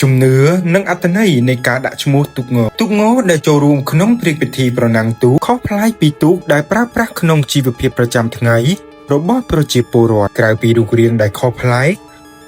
ជំនឿនិងអត្ថន័យនៃការដាក់ឈ្មោះទូកងដែលចូលរួមក្នុងព្រឹត្តិពិធីប្រណាំងទូកខុសប្លែកពីទូកដែលប្រើប្រាស់ក្នុងជីវភាពប្រចាំថ្ងៃរបស់ប្រជាពលរដ្ឋក្រៅពីរូបរាងដែលខុសប្លែក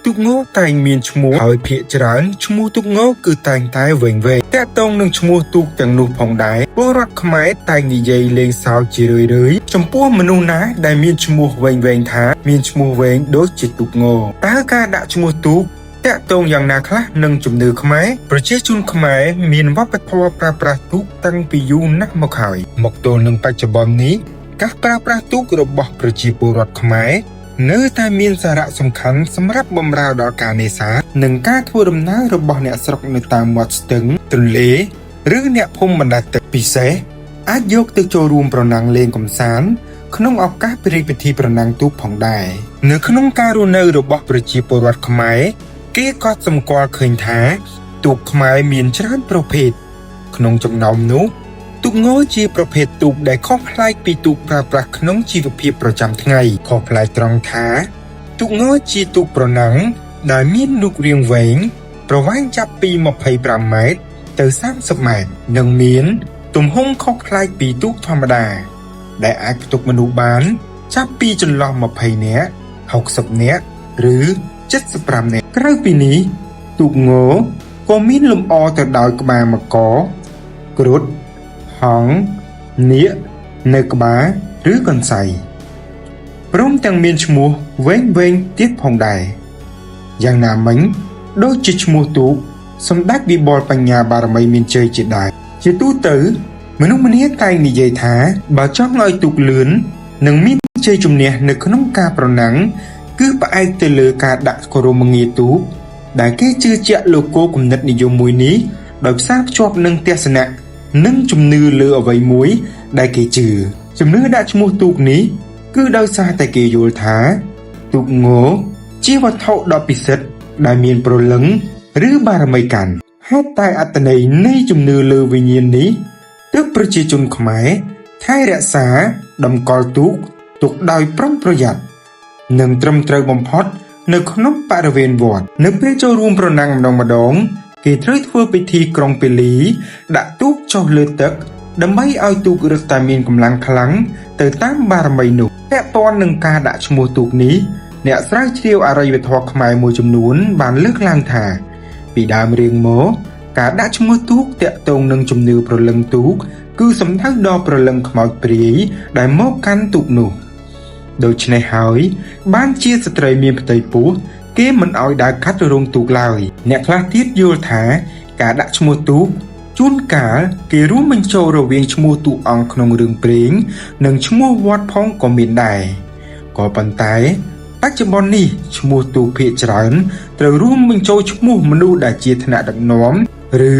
ទូកងតែងមានឈ្មោះហើយភាគច្រើនឈ្មោះទូកងគឺតែងតែវែងតាក់ទងនឹងឈ្មោះទូកទាំងនោះផងដែរពលរដ្ឋខ្មែរតែងនិយាយលេងសើចជារឿយៗចំពោះមនុស្សណាដែលមានឈ្មោះវែងថាមានឈ្មោះវែងដូចជាទូកងតើការដាក់ឈ្មោះទូកតាក់ទងយ៉ាងណាខ្លះនឹងជំនឿខ្មែរប្រជាជនខ្មែរមានវប្បធម៌ប្រើប្រាស់ទូកតាំងពីយូរណាស់មកហើយមកទល់នឹងបច្ចុប្បន្ននេះការប្រើប្រាស់ទូករបស់ប្រជាពលរដ្ឋខ្មែរនៅតែមានសារៈសំខាន់សម្រាប់បម្រើដល់ការនេសាទនិងការធ្វើដំណើររបស់អ្នកស្រុកនៅតាមមាត់ស្ទឹងទន្លេឬអ្នកភូមិបណ្ដែតទឹកពិសេសអាចយកទៅចូលរួមប្រណាំងលេងកម្សាន្តក្នុងឱកាសពិធីប្រណាំងទូកផងដែរនៅក្នុងការរស់នៅរបស់ប្រជាពលរដ្ឋខ្មែរគេក៏សម្គាល់ឃើញថាទូកខ្មែរមានច្រើនប្រភេទក្នុងចំណោមនោះទូកងជាប្រភេទទូកដែលខុសប្លែកពីទូកប្រើប្រាស់ក្នុងជីវភាពប្រចាំថ្ងៃខុសប្លែកត្រង់ថាទូកងជាទូកប្រណាំងដែលមានរូបរាងវែងប្រវែងចាប់ពី25ម៉ែត្រទៅ30ម៉ែត្រនិងមានទំហំខុសប្លែកពីទូកធម្មតាដែលអាចផ្ទុកមនុស្សបានចាប់ពីចន្លោះ20នាក់60នាក់ឬ75នាក់ក្រៅពីនេះទូកងក៏មានលម្អទៅដោយក្បាលមកគ្រុឌហង្សនាគនៅក្បាលឬកន្សៃព្រមទាំងមានឈ្មោះវែងទៀតផងដែរយ៉ាងណាមិញដូចជាឈ្មោះទូកសម្ដេចវិបុលបញ្ញាបារមីមានជ័យជាដើមជាទូទៅមនុស្សម្នាតែងនិយាយថាបើចង់ឲ្យទូកលឿននិងមានជ័យជំនះនៅក្នុងការប្រណាំងគឺផ្អែកទៅលើការដាក់គោរមងារទូកដែលគេជឿជាក់លោកគោលគំនិតនិយមមួយនេះដោយផ្សារភ្ជាប់នឹងទស្សនៈនិងជំនឿលើអ្វីមួយដែលគេជឿជំនឿដាក់ឈ្មោះទូកនេះគឺដោយសារតែគេយល់ថាទូកងជាវត្ថុដ៏ពិសិដ្ឋដែលមានព្រលឹងឬបារមីកាន់ហេតុតែអត្ថន័យនៃជំនឿលើវិញ្ញាណនេះទើបប្រជាជនខ្មែរថែរក្សាតម្កល់ទូកទុកដោយប្រុងប្រយ័ត្ននិងត្រឹមត្រូវបំផុតនៅក្នុងបរិវេណវត្តនៅពេលចូលរួមប្រណាំងម្ដងគេត្រូវធ្វើពិធីក្រុងពាលីដាក់ទូកចុះលើទឹកដើម្បីឲ្យទូករឹតតែមានកម្លាំងខ្លាំងទៅតាមបារមីនោះពាក់ព័ន្ធនឹងការដាក់ឈ្មោះទូកនេះអ្នកស្រាវជ្រាវអរិយធម៌ខ្មែរមួយចំនួនបានលើកឡើងថាពីដើមរៀងមកការដាក់ឈ្មោះទូកតាក់ទងនឹងជំនឿព្រលឹងទូកគឺសំដៅដល់ព្រលឹងខ្មោចព្រាយដែលមកកាន់ទូកនោះដូច្នេះហើយបានជាស្ត្រីមានផ្ទៃពោះគេមិនអោយដើរកាត់រោងទូកឡើយអ្នកខ្លះទៀតយល់ថាការដាក់ឈ្មោះទូកជួនកាលគេរួមបញ្ចូលរវាងឈ្មោះទូកអង្គក្នុងរឿងព្រេងនិងឈ្មោះវត្តផងក៏មានដែរក៏ប៉ុន្តែបច្ចុប្បន្ននេះឈ្មោះទូកភាគច្រើនត្រូវរួមបញ្ចូលឈ្មោះមនុស្សដែលជាថ្នាក់ដឹកនាំឬ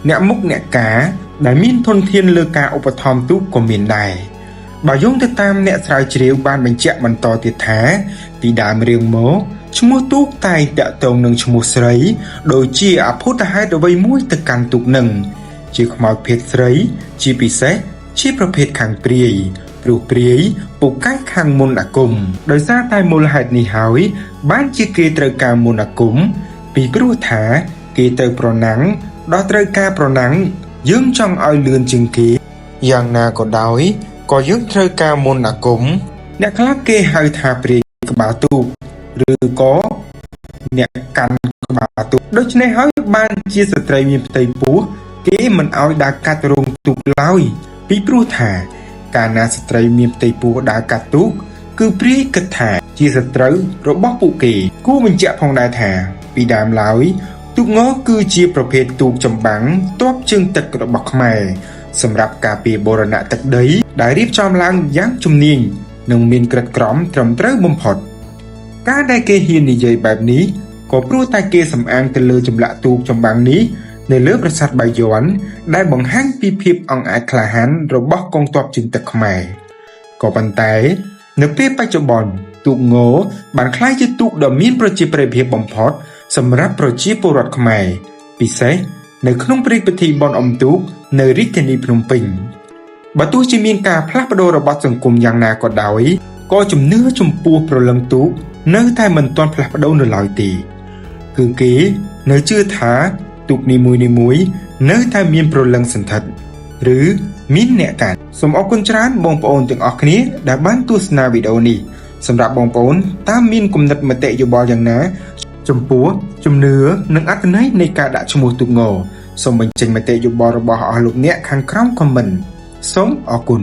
អ្នកមុខអ្នកការដែលមានធនធានលើការឧបត្ថម្ភទូកក៏មានដែរបើយោងទៅតាមអ្នកស្រាវជ្រាវបានបញ្ជាក់បន្តទៀតថាពីដើមរៀងមកឈ្មោះទូកតែងតាក់ទងនឹងឈ្មោះស្រីដូចជាអភូតហេតុអ្វីមួយទៅកាន់ទូកនឹងជាខ្មោចភេទស្រីជាពិសេសជាប្រភេទខាងព្រាយព្រោះព្រាយពូកែខាងមន្តអាគមដោយសារតែមូលហេតុនេះហើយបានជាគេត្រូវការមន្តអាគមពីព្រោះថាគេទៅប្រណាំងដល់ត្រូវការប្រណាំងយើងចង់ឲ្យលឿនជាងគេយ៉ាងណាក៏ដោយក៏យើងត្រូវការមន្តអាគមអ្នកខ្លះគេហៅថាព្រាយក្បាលទូកឬក៏អ្នកកាន់ក្បាលទូកដូច្នេះហើយបានជាស្ត្រីមានផ្ទៃពោះគេមិនអោយដើរកាត់រោងទូកឡើយពីព្រោះថាកាលណាស្ត្រីមានផ្ទៃពោះដើរកាត់ទូកគឺព្រាយគិតថាជាសត្រូវរបស់ពួកគេគួរបញ្ជាក់ផងដែរថាពីដើមឡើយទូកងគឺជាប្រភេទទូកចម្បាំងទ័ពជើងទឹករបស់ខ្មែរសម្រាប់ការពារបូរណទឹកដីដែលរៀបចំឡើងយ៉ាងជំនាញនិងមានក្រិតក្រមត្រឹមត្រូវបំផុតការដែលគេហ៊ាននិយាយបែបនេះក៏ព្រោះតែគេសំអាងទៅលើចម្លាក់ទូកចម្បាំងនេះនៅលើប្រាសាទបាយ័នដែលបង្ហាញពីភាពអង់អាចក្លាហានរបស់កងទ័ពជើងទឹកខ្មែរក៏ប៉ុន្តែនៅពេលបច្ចុប្បន្នទូកងបានក្លាយជាទូកដ៏មានប្រជាប្រិយភាពបំផុតសម្រាប់ប្រជាពលរដ្ឋខ្មែរពិសេសនៅក្នុងព្រឹត្តិពិធីបុណ្យអុំទូកនៅរាជធានីភ្នំពេញបើទោះជាមានការផ្លាស់ប្ដូររបស់សង្គមយ៉ាងណាក៏ដោយក៏ជំនឿចំពោះព្រលឹងទូកនៅតែមិនទាន់ផ្លាស់ប្ដូរនៅឡើយទេគឺគេ នៅជឿថាទូកនីមួយៗនៅតែមានព្រលឹងសន្ធឹកឬមានអ្នកកាន់សូមអរគុណច្រើនបងប្អូនទាំងអស់គ្នាដែលបានទស្សនាវីដេអូនេះសម្រាប់បងប្អូនតើមានគំនិតមតិយោបល់យ៉ាងណាចំពោះជំនឿនិងអត្ថន័យនៃការដាក់ឈ្មោះទូកងសូមបញ្ចេញមតិយោបល់របស់អស់លោកអ្នកខាងក្រោមខមមិនសូមអរគុណ